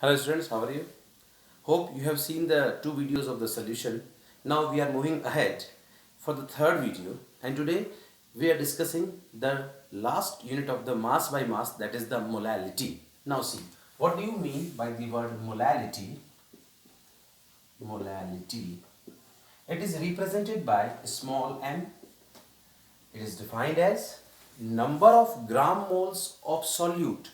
Hello students, how are you? Hope you have seen the two videos of the solution. Now we are moving ahead for the third video, and today we are discussing the last unit of the mass by mass, that is the molality. Now see, what do you mean by the word molality? Molality. It is represented by small m. It is defined as number of gram moles of solute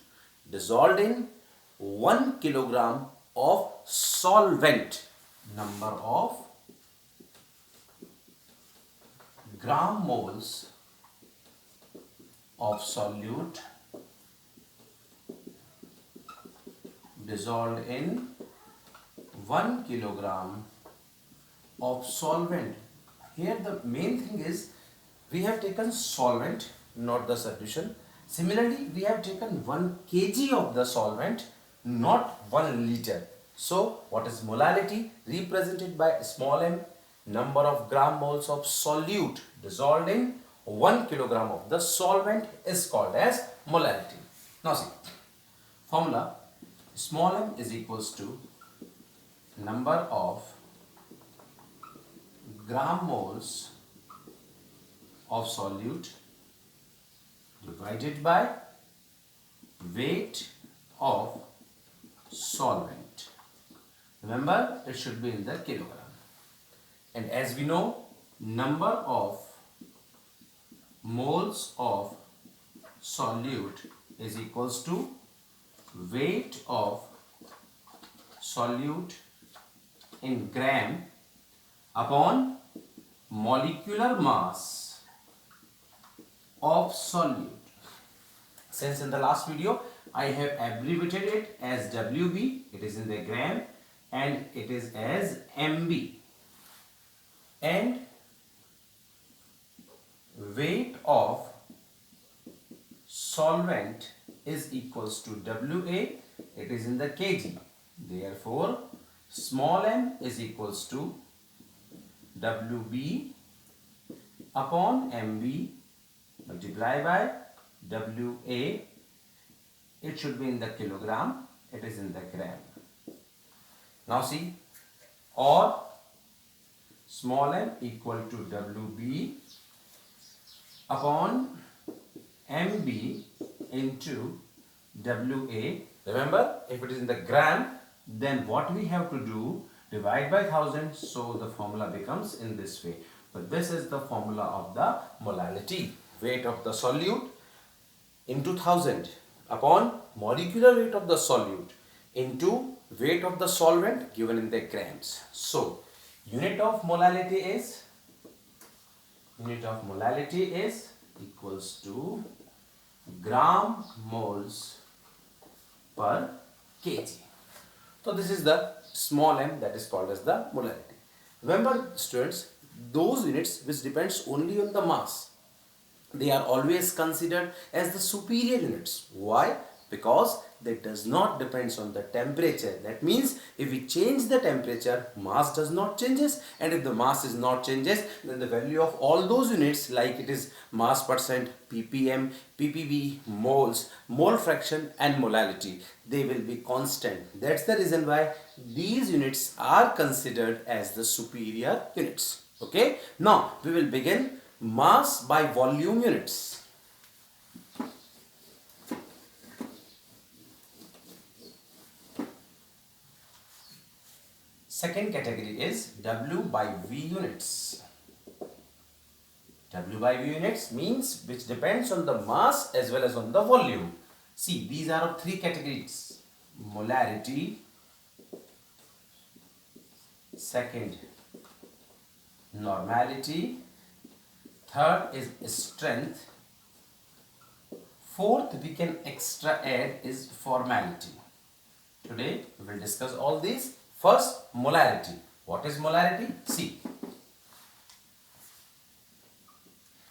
dissolved in 1 kilogram of solvent. Number of gram moles of solute dissolved in 1 kilogram of solvent. Here the main thing is we have taken solvent, not the solution. Similarly, we have taken 1 kg of the solvent, not 1 liter. So, what is molality? Represented by small m, number of gram moles of solute dissolved in 1 kilogram of the solvent is called as molality. Now see, formula small m is equals to number of gram moles of solute divided by weight of solvent. Remember, it should be in the kilogram. And as we know, number of moles of solute is equals to weight of solute in gram upon molecular mass of solute. Since in the last video I have abbreviated it as WB, it is in the gram, and it is as MB. And weight of solvent is equals to WA, it is in the kg. Therefore, small m is equals to WB upon MB multiply by WA. It should be in the kilogram, it is in the gram. Now see, or small m equal to WB upon MB into WA. Remember, if it is in the gram, then what we have to do, divide by 1000, so the formula becomes in this way. But this is the formula of the molality. Weight of the solute into 1000 upon molecular weight of the solute into weight of the solvent given in the grams. So, unit of molality is equals to gram moles per kg. So this is the small m, that is called as the molality. Remember students, those units which depends only on the mass, they are always considered as the superior units. Why? Because that does not depends on the temperature. That means if we change the temperature, mass does not changes, and if the mass is not changes, then the value of all those units, like it is mass percent, ppm, ppb, moles, mole fraction and molality, they will be constant. That's the reason why these units are considered as the superior units. Okay, now we will begin mass by volume units. Second category is W by V units. W by V units means which depends on the mass as well as on the volume. See, these are of three categories: molarity, second normality, third is strength, fourth we can extra add is formality. Today we will discuss all these. First, molarity. What is molarity? See,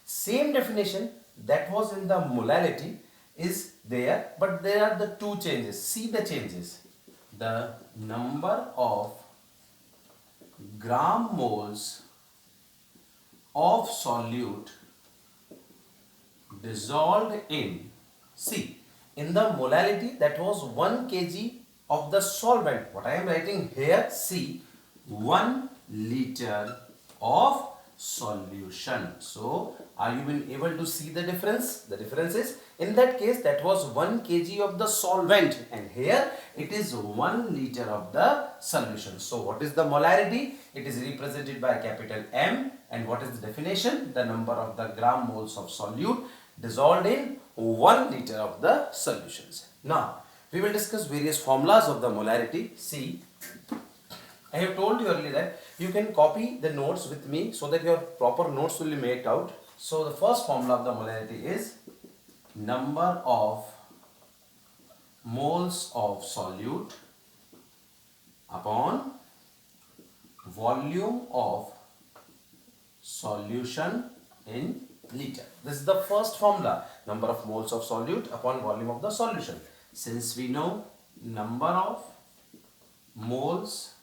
same definition that was in the molality is there, but there are the two changes. See the changes. The number of gram moles of solute dissolved in, see, in the molality that was 1 kg of the solvent. What I am writing here, see, 1 liter of solution. So, are you been able to see the difference? The difference is, in that case, that was 1 kg of the solvent, and here it is 1 liter of the solution. So, what is the molarity? It is represented by capital M, and what is the definition? The number of the gram moles of solute dissolved in 1 liter of the solutions. Now, we will discuss various formulas of the molarity. See, I have told you earlier that you can copy the notes with me so that your proper notes will be made out. So, the first formula of the molarity is number of moles of solute upon volume of solution in liter. This is the first formula, number of moles of solute upon volume of the solution. Since we know number of moles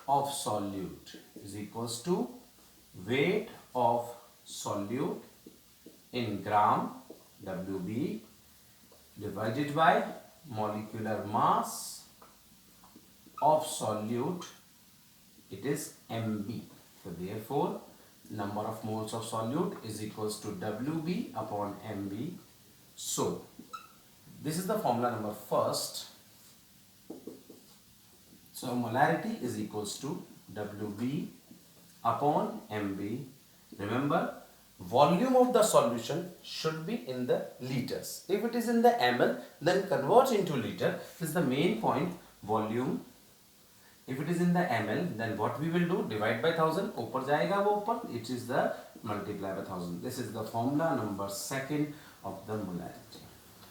of solute is equals to weight of solute in gram Wb divided by molecular mass of solute, it is Mb. So therefore, number of moles of solute is equals to Wb upon Mb. So this is the formula number first. So molarity is equals to Wb upon Mb. Remember, volume of the solution should be in the liters. If it is in the ml, then convert into liter. This is the main point. Volume. If it is in the ml, then what we will do? Divide by 1000. Upar jayega wo upar. It is the multiply by 1000. This is the formula number second of the molarity.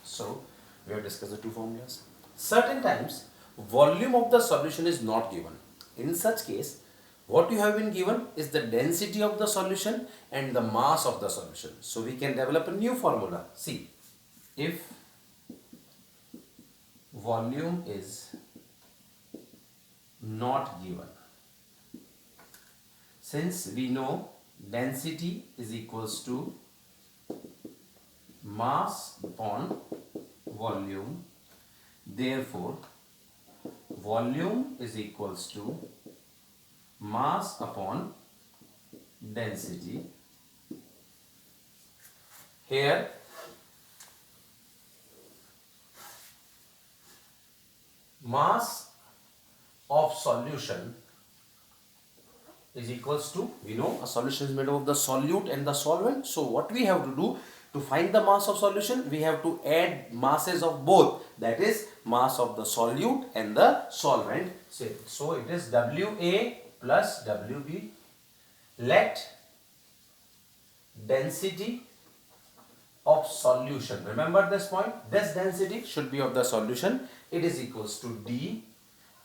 So we have discussed the two formulas. Certain times volume of the solution is not given. In such case, what you have been given is the density of the solution and the mass of the solution. So we can develop a new formula. See, if volume is not given, since we know density is equals to mass upon volume, therefore volume is equals to mass upon density. Here mass of solution is equals to, we know a solution is made up of the solute and the solvent. So what we have to do to find the mass of solution, we have to add masses of both, that is mass of the solute and the solvent. So it is Wa plus Wb. Let density of solution, remember this point, this density should be of the solution, it is equals to D.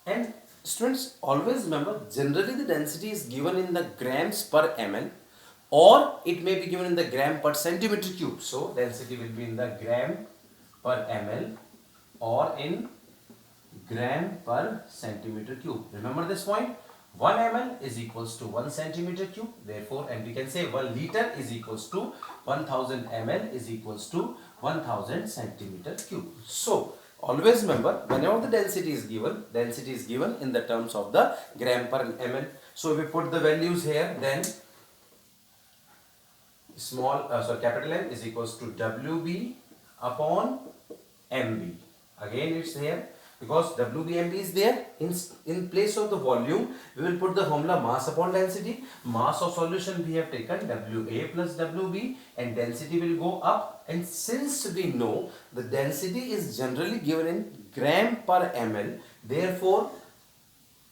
And students, always remember, generally the density is given in the grams per ml, or it may be given in the gram per centimeter cube. So density will be in the gram per ml or in gram per centimeter cube. Remember this point, 1 ml is equals to 1 centimeter cube. Therefore, and we can say 1 liter is equals to 1000 ml is equals to 1000 centimeter cube. So always remember, whenever the density is given in the terms of the gram per ml. So if we put the values here, then capital M is equals to Wb upon Mb. Again it's here because Wb Mb is there. In place of the volume, we will put the formula mass upon density. Mass of solution we have taken Wa plus Wb, and density will go up. And since we know the density is generally given in gram per ml, therefore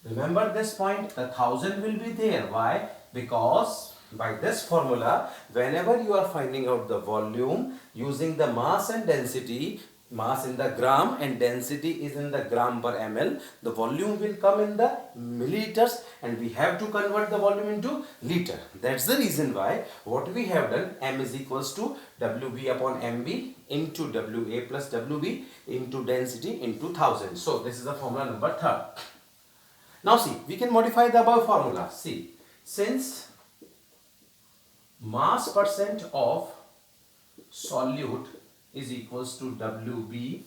remember this point, the 1000 will be there. Why? Because by this formula, whenever you are finding out the volume using the mass and density, mass in the gram and density is in the gram per ml, the volume will come in the milliliters, and we have to convert the volume into liter. That's the reason why what we have done, M is equals to Wb upon Mb into Wa plus Wb into density into 1000. So this is the formula number 3. Now see, we can modify the above formula. See, since mass percent of solute is equals to Wb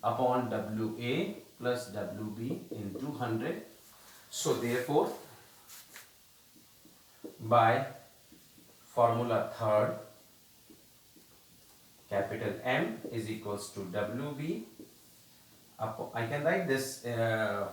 upon Wa plus WB into 100. So therefore, by formula third, capital M is equals to WB. I can write this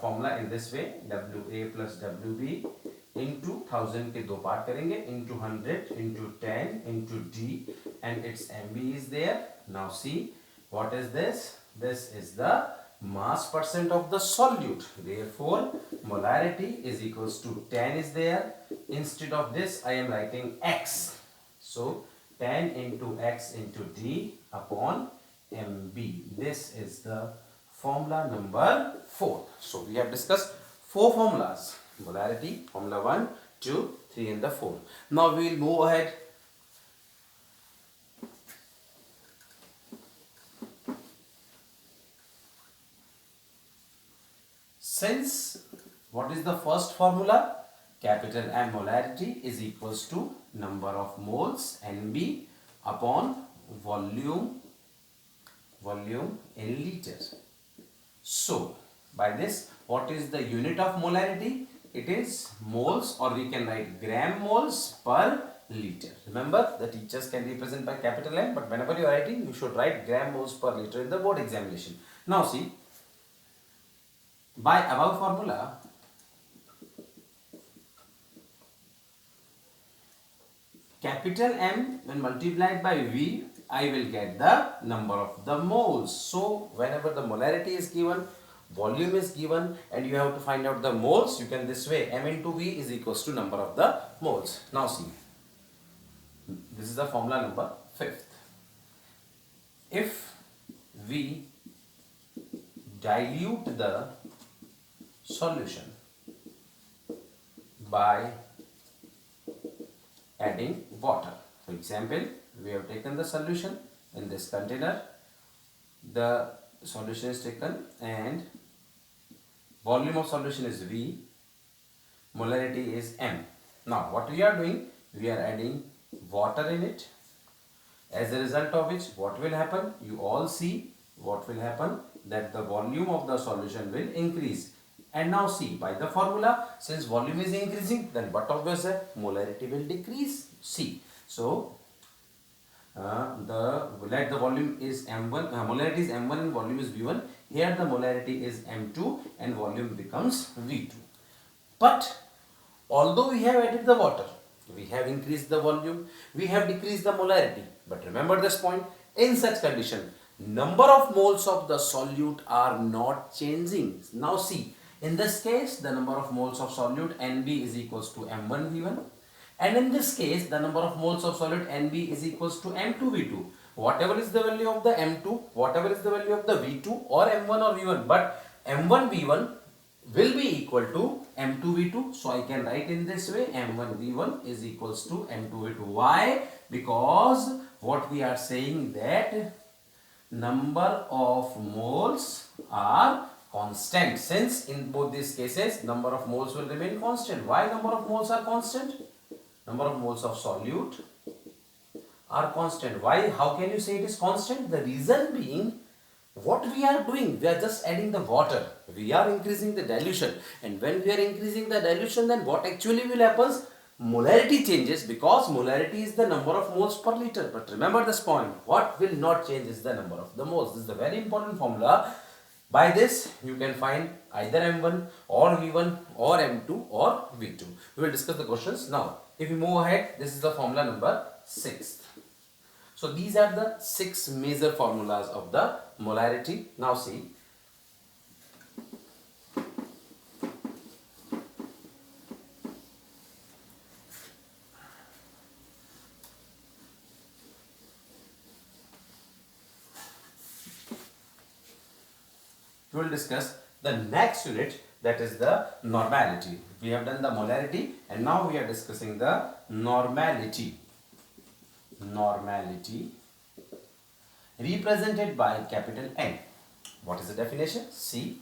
formula in this way, WA plus WB into 1000 के दो part करेंगे, into 100 into 10 into D, and its MB is there. Now see, what is this? This is the mass percent of the solute. Therefore, molarity is equals to 10 is there. Instead of this, I am writing X. So 10 into X into D upon MB. This is the formula number 4. So we have discussed 4 formulas. Molarity, formula 1, 2, 3 and the 4. Now we will move ahead. Since, what is the first formula? Capital M molarity is equals to number of moles NB upon volume in liters. So, by this, what is the unit of molarity? It is moles, or we can write gram moles per liter. Remember, the teachers can represent by capital M, but whenever you are writing, you should write gram moles per liter in the board examination. Now see, by above formula, capital M when multiplied by V, I will get the number of the moles. So whenever the molarity is given, volume is given, and you have to find out the moles, you can this way, M into V is equals to number of the moles. Now see, this is the formula number 5th. If we dilute the solution by adding water. For example, we have taken the solution in this container, the solution is taken and volume of solution is V, molarity is M. Now what we are doing, we are adding water in it. As a result of which, what will happen? You all see what will happen, that the volume of the solution will increase. And now see, by the formula, since volume is increasing, then what obvious hai? Molarity will decrease. See, so the volume is M1, molarity is M1 and volume is V1. Here the molarity is M2 and volume becomes V2. But although we have added the water, we have increased the volume, we have decreased the molarity. But remember this point, in such condition, number of moles of the solute are not changing. Now see, in this case, the number of moles of solute NB is equals to M1 V1. And in this case, the number of moles of solute NB is equals to M2 V2. Whatever is the value of the M2, whatever is the value of the V2 or M1 or V1. But M1 V1 will be equal to M2 V2. So I can write in this way, M1 V1 is equals to M2 V2. Why? Because what we are saying that number of moles are constant. Since in both these cases, number of moles will remain constant. Why number of moles are constant? Number of moles of solute are constant. Why? How can you say it is constant? The reason being, what we are doing, we are just adding the water. We are increasing the dilution. And when we are increasing the dilution, then what actually will happen? Molarity changes, because molarity is the number of moles per liter. But remember this point, what will not change is the number of the moles. This is a very important formula. By this, you can find either M1 or V1 or M2 or V2. We will discuss the questions now. If we move ahead, this is the formula number 6. So these are the 6 major formulas of the molarity. Now see, we will discuss the next unit, that is the normality. We have done the molarity and now we are discussing the normality. Normality represented by capital N. What is the definition? See,